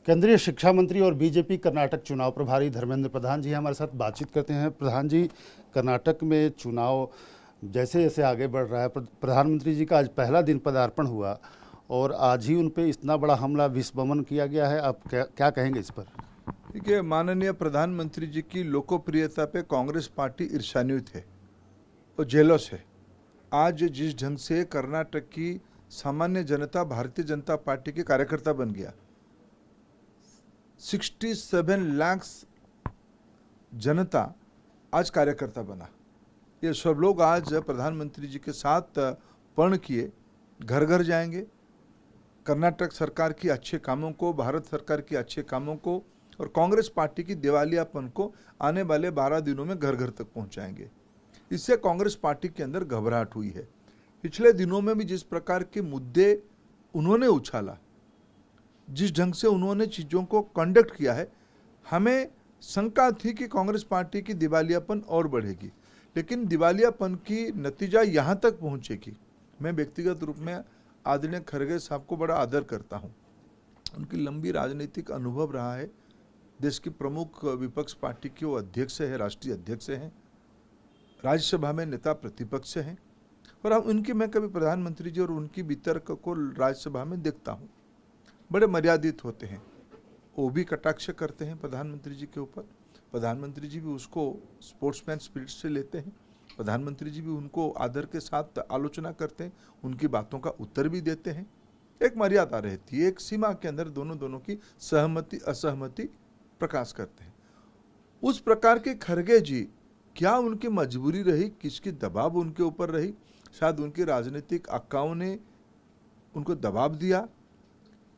केंद्रीय शिक्षा मंत्री और बीजेपी कर्नाटक चुनाव प्रभारी धर्मेंद्र प्रधान जी हमारे साथ बातचीत करते हैं। प्रधान जी, कर्नाटक में चुनाव जैसे जैसे आगे बढ़ रहा है, प्रधानमंत्री जी का आज पहला दिन पदार्पण हुआ और आज ही उन पे इतना बड़ा हमला विस्फोमन किया गया है। आप क्या कहेंगे इस पर? देखिए, माननीय प्रधानमंत्री जी की लोकप्रियता पे कांग्रेस पार्टी ईर्ष्यान्वित है और जेलस है। आज जिस ढंग से कर्नाटक की सामान्य जनता भारतीय जनता पार्टी के कार्यकर्ता बन गया, 67 लाख जनता आज कार्यकर्ता बना। ये सब लोग आज प्रधानमंत्री जी के साथ पर्ण किए, घर घर जाएंगे, कर्नाटक सरकार की अच्छे कामों को, भारत सरकार की अच्छे कामों को और कांग्रेस पार्टी की दिवालियापन को आने वाले 12 दिनों में घर घर तक पहुंचाएंगे। इससे कांग्रेस पार्टी के अंदर घबराहट हुई है। पिछले दिनों में भी जिस प्रकार के मुद्दे उन्होंने उछाला, जिस ढंग से उन्होंने चीज़ों को कंडक्ट किया है, हमें शंका थी कि कांग्रेस पार्टी की दिवालियापन और बढ़ेगी, लेकिन दिवालियापन की नतीजा यहाँ तक पहुँचेगी। मैं व्यक्तिगत रूप में आदरणीय खड़गे साहब को बड़ा आदर करता हूँ। उनकी लंबी राजनीतिक अनुभव रहा है। देश की प्रमुख विपक्ष पार्टी के वो अध्यक्ष है, राष्ट्रीय अध्यक्ष हैं, राज्यसभा में नेता प्रतिपक्ष हैं और अब उनकी मैं कभी प्रधानमंत्री जी और उनकी वितर्क को राज्यसभा में देखता हूँ, बड़े मर्यादित होते हैं। वो भी कटाक्ष करते हैं प्रधानमंत्री जी के ऊपर, प्रधानमंत्री जी भी उसको स्पोर्ट्समैन स्पिरिट से लेते हैं, प्रधानमंत्री जी भी उनको आदर के साथ आलोचना करते हैं, उनकी बातों का उत्तर भी देते हैं। एक मर्यादा रहती है, एक सीमा के अंदर दोनों की सहमति असहमति प्रकाश करते हैं। उस प्रकार के खड़गे जी, क्या उनकी मजबूरी रही, किसकी दबाव उनके ऊपर रही? शायद उनकी राजनीतिक आकाओं ने उनको दबाव दिया।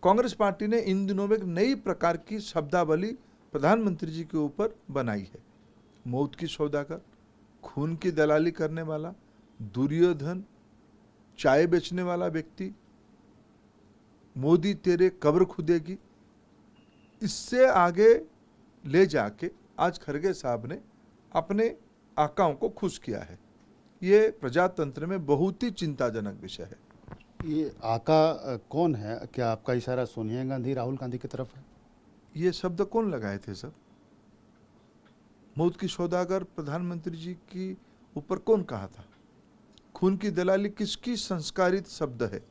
कांग्रेस पार्टी ने इन दिनों में एक नई प्रकार की शब्दावली प्रधानमंत्री जी के ऊपर बनाई है। मौत की सौदागर, खून की दलाली करने वाला, दुर्योधन, चाय बेचने वाला व्यक्ति, मोदी तेरे कब्र खुदेगी, इससे आगे ले जाके आज खड़गे साहब ने अपने आकाओं को खुश किया है। ये प्रजातंत्र में बहुत ही चिंताजनक विषय है। ये आका कौन है? क्या आपका इशारा सोनिया गांधी, राहुल गांधी की तरफ है? ये शब्द कौन लगाए थे सब? मौत की सौदागर प्रधानमंत्री जी की ऊपर कौन कहा था? खून की दलाली किसकी संस्कारित शब्द है?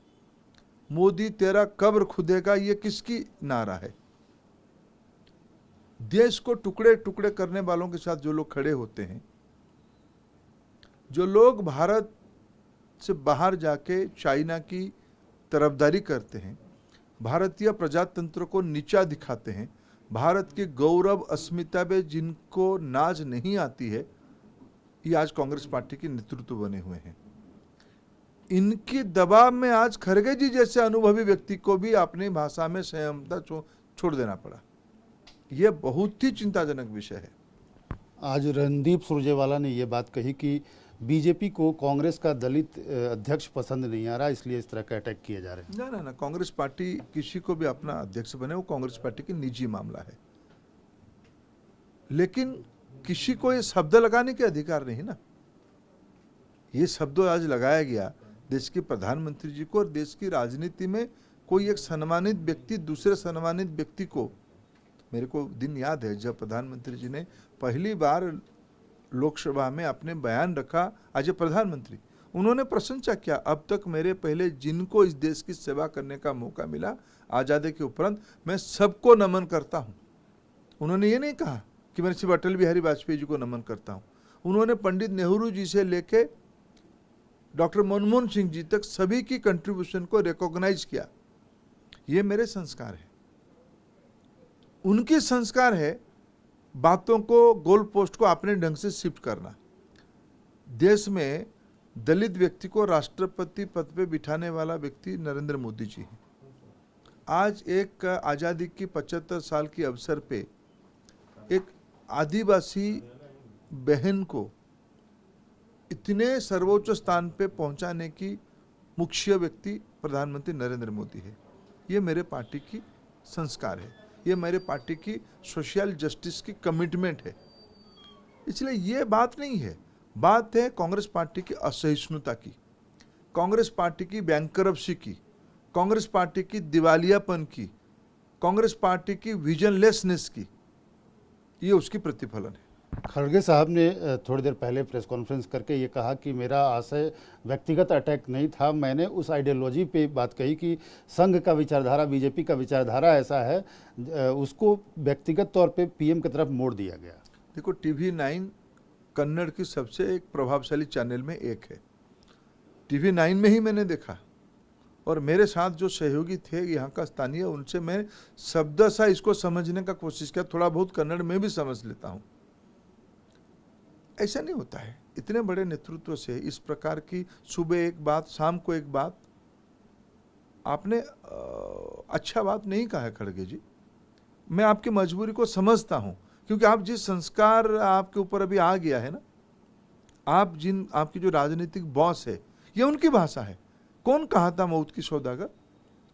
मोदी तेरा कब्र खुदेगा, ये किसकी नारा है? देश को टुकड़े टुकड़े करने वालों के साथ जो लोग खड़े होते हैं, जो लोग भारत से बाहर जाके चाइना की तरफदारी करते हैं, भारतीय प्रजातंत्र को नीचा दिखाते हैं, भारत की गौरव अस्मिता पे जिनको नाज नहीं आती है, ये आज कांग्रेस पार्टी के नेतृत्व बने हुए हैं। इनकी दबाव में आज खड़गे जी जैसे अनुभवी व्यक्ति को भी अपनी भाषा में संयमता छोड़ देना पड़ा। यह बहुत ही चिंताजनक विषय है। आज रणदीप सुरजेवाला ने ये बात कही कि बीजेपी को कांग्रेस का दलित अध्यक्ष पसंद नहीं आ रहा, इसलिए इस तरह का अटैक किए जा रहे हैं। ना, कांग्रेस पार्टी किसी को भी अपना अध्यक्ष बने, वो कांग्रेस पार्टी की निजी मामला है, लेकिन किसी को ये शब्द लगाने के अधिकार नहीं ना। ये शब्द आज लगाया गया देश के प्रधानमंत्री जी को, और देश की राजनीति में कोई एक सम्मानित व्यक्ति दूसरे सम्मानित व्यक्ति को, मेरे को दिन याद है जब प्रधानमंत्री जी ने पहली बार लोकसभा में अपने बयान रखा, आज प्रधानमंत्री, उन्होंने प्रशंसा किया, अब तक मेरे पहले जिनको इस देश की सेवा करने का मौका मिला आज़ादी के उपरांत, मैं सबको नमन करता हूं। उन्होंने ये नहीं कहा कि मैं सिर्फ अटल बिहारी वाजपेयी जी को नमन करता हूं। उन्होंने पंडित नेहरू जी से लेके डॉक्टर मनमोहन सिंह जी तक सभी की कंट्रीब्यूशन को रिकॉग्नाइज किया। ये मेरे संस्कार है, उनके संस्कार है बातों को, गोल पोस्ट को अपने ढंग से शिफ्ट करना। देश में दलित व्यक्ति को राष्ट्रपति पद पे बिठाने वाला व्यक्ति नरेंद्र मोदी जी हैं। आज एक आज़ादी की 75 साल की अवसर पे एक आदिवासी बहन को इतने सर्वोच्च स्थान पे पहुंचाने की मुख्य व्यक्ति प्रधानमंत्री नरेंद्र मोदी है। ये मेरे पार्टी की संस्कार है, ये मेरे पार्टी की सोशल जस्टिस की कमिटमेंट है। इसलिए ये बात नहीं है, बात है कांग्रेस पार्टी की असहिष्णुता की, कांग्रेस पार्टी की बैंकरप्सी की, कांग्रेस पार्टी की दिवालियापन की, कांग्रेस पार्टी की विजनलेसनेस की, ये उसकी प्रतिफलन है। खड़गे साहब ने थोड़ी देर पहले प्रेस कॉन्फ्रेंस करके ये कहा कि मेरा आशय व्यक्तिगत अटैक नहीं था, मैंने उस आइडियोलॉजी पे बात कही कि संघ का विचारधारा, बीजेपी का विचारधारा ऐसा है, उसको व्यक्तिगत तौर पे पीएम की तरफ मोड़ दिया गया। देखो, TV9 कन्नड़ की सबसे एक प्रभावशाली चैनल में एक है। TV9 में ही मैंने देखा, और मेरे साथ जो सहयोगी थे यहाँ का स्थानीय, उनसे मैं शब्दशः इसको समझने का कोशिश किया। थोड़ा बहुत कन्नड़ में भी समझ लेता हूँ। ऐसा नहीं होता है। इतने बड़े नेतृत्व से इस प्रकार की सुबह एक बात, शाम को एक बात, आपने अच्छा बात नहीं कहा है खड़गे जी। मैं आपकी मजबूरी को समझता हूं, क्योंकि आप जिस संस्कार आपके ऊपर अभी आ गया है ना, आपकी जो राजनीतिक बॉस है, ये उनकी भाषा है। कौन कहा था मौत की सौदागर?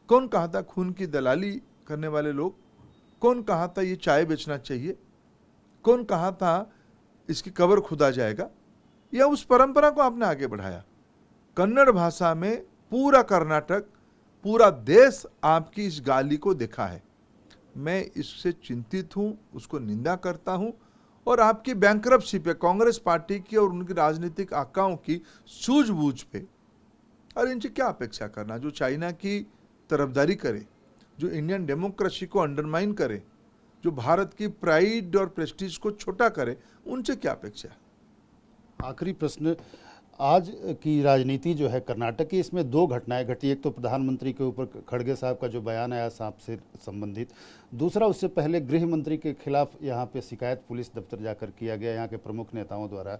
कौन कहा था खून की दलाली करने वाले लोग? कौन कहा था ये चाय बेचना चाहिए? कौन कहा था इसकी कब्र खुदा जाएगा? या उस परंपरा को आपने आगे बढ़ाया। कन्नड़ भाषा में पूरा कर्नाटक, पूरा देश आपकी इस गाली को देखा है। मैं इससे चिंतित हूं, उसको निंदा करता हूं, और आपकी बैंकरप्सी पे, कांग्रेस पार्टी की और उनकी राजनीतिक आकाओं की सूझबूझ पे, और इनसे क्या अपेक्षा करना, जो चाइना की तरफदारी करे, जो इंडियन डेमोक्रेसी को अंडरमाइन करे, जो भारत की प्राइड और प्रेस्टीज को छोटा करे, उनसे क्या अपेक्षा? आखिरी प्रश्न, आज की राजनीति जो है कर्नाटक की, इसमें दो घटनाएं घटी। एक तो प्रधानमंत्री के ऊपर खड़गे साहब का जो बयान आया सांप से संबंधित, दूसरा उससे पहले गृह मंत्री के खिलाफ यहाँ पे शिकायत पुलिस दफ्तर जाकर किया गया यहाँ के प्रमुख नेताओं द्वारा।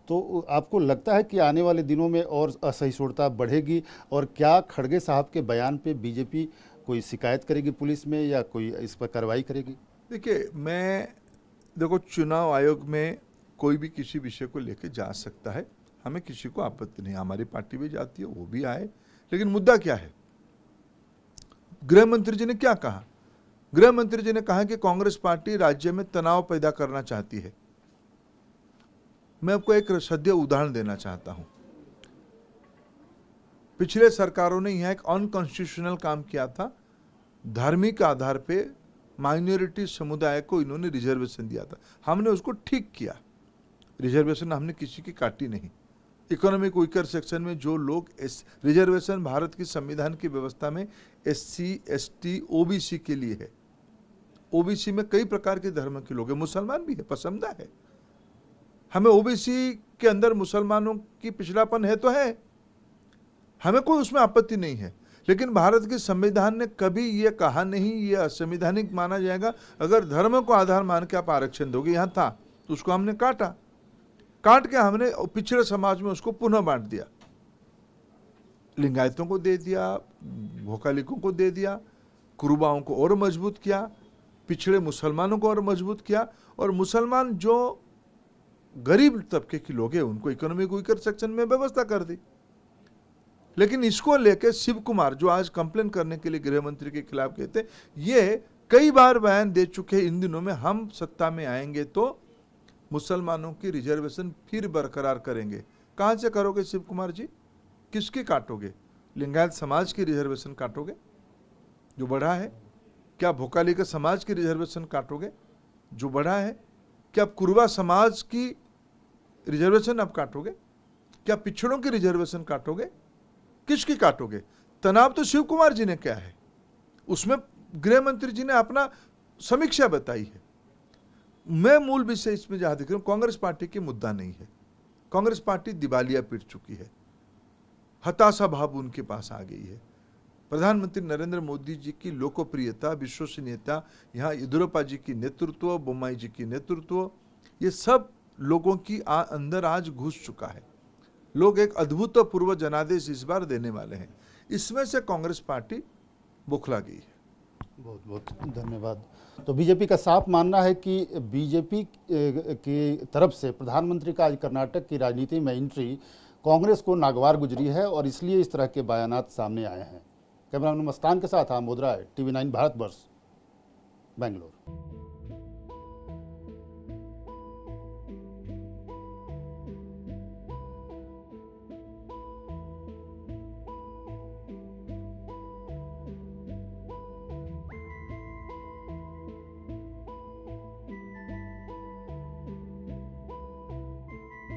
तो आपको लगता है कि आने वाले दिनों में और असहिष्णुता बढ़ेगी, और क्या खड़गे साहब के बयान पे बीजेपी कोई शिकायत करेगी पुलिस में, या कोई इस पर कार्रवाई करेगी? देखिए, देखो, चुनाव आयोग में कोई भी किसी विषय को लेकर जा सकता है, हमें किसी को आपत्ति नहीं। हमारी पार्टी भी जाती है, वो भी आए, लेकिन मुद्दा क्या है? गृह मंत्री जी ने क्या कहा? गृह मंत्री जी ने कहा कि कांग्रेस पार्टी राज्य में तनाव पैदा करना चाहती है। मैं आपको एक सद्य उदाहरण देना चाहता हूं। पिछले सरकारों ने यहां एक अनकॉन्स्टिट्यूशनल काम किया था। धार्मिक आधार पे माइनॉरिटी समुदाय को इन्होंने रिजर्वेशन दिया था, हमने उसको ठीक किया। रिजर्वेशन हमने किसी की काटी नहीं। इकोनॉमिक वीकर सेक्शन में जो लोग, रिजर्वेशन भारत की संविधान की व्यवस्था में SC, ST, OBC के लिए है। OBC में कई प्रकार के धर्म के लोग हैं, मुसलमान भी है, पसंदा है। हमें OBC के अंदर मुसलमानों की पिछड़ापन है तो है, हमें कोई उसमें आपत्ति नहीं है, लेकिन भारत के संविधान ने कभी यह कहा नहीं ये असंवैधानिक माना जाएगा अगर धर्म को आधार मान के आप आरक्षण दोगे। यहाँ था तो उसको हमने काट के हमने पिछड़े समाज में उसको पुनः बांट दिया। लिंगायतों को दे दिया, भोकालिकों को दे दिया, कुरुबाओं को और मजबूत किया, पिछड़े मुसलमानों को और मजबूत किया, और मुसलमान जो गरीब तबके के लोग हैं उनको इकोनॉमिक वीकर सेक्शन में व्यवस्था कर दी। लेकिन इसको लेकर शिव कुमार जो आज कंप्लेन करने के लिए गृह मंत्री के खिलाफ कहते, ये कई बार बयान दे चुके हैं इन दिनों में, हम सत्ता में आएंगे तो मुसलमानों की रिजर्वेशन फिर बरकरार करेंगे। कहां से करोगे शिव कुमार जी? किसकी काटोगे? लिंगायत समाज की रिजर्वेशन काटोगे जो बढ़ा है? क्या भोकाली के समाज की रिजर्वेशन काटोगे जो बढ़ा है? क्या कुरुबा समाज की रिजर्वेशन आप काटोगे? क्या पिछड़ों की रिजर्वेशन काटोगे? किसकी काटोगे? तनाव तो शिव कुमार जी ने क्या है, उसमें गृह मंत्री जी ने अपना समीक्षा बताई है। मैं मूल विषय इसमें जहां देख रहा हूं, कांग्रेस पार्टी की मुद्दा नहीं है। कांग्रेस पार्टी दिवालिया पीट चुकी है, हताशा भाव उनके पास आ गई है। प्रधानमंत्री नरेंद्र मोदी जी की लोकप्रियता, विश्वसनीयता, यहाँ येदियुरप्पा जी की नेतृत्व, बोम्माई जी की नेतृत्व, ये सब लोगों की अंदर आज घुस चुका है। लोग एक अद्भुतपूर्व जनादेश इस बार देने वाले हैं, इसमें से कांग्रेस पार्टी बौखला गई है। बहुत बहुत धन्यवाद। तो बीजेपी का साफ मानना है कि बीजेपी की तरफ से प्रधानमंत्री का आज कर्नाटक की राजनीति में एंट्री कांग्रेस को नागवार गुजरी है, और इसलिए इस तरह के बयानात सामने आए हैं। कैमरामैन मस्तान के साथ आमोद राय, TV9 भारतवर्ष, बेंगलोर।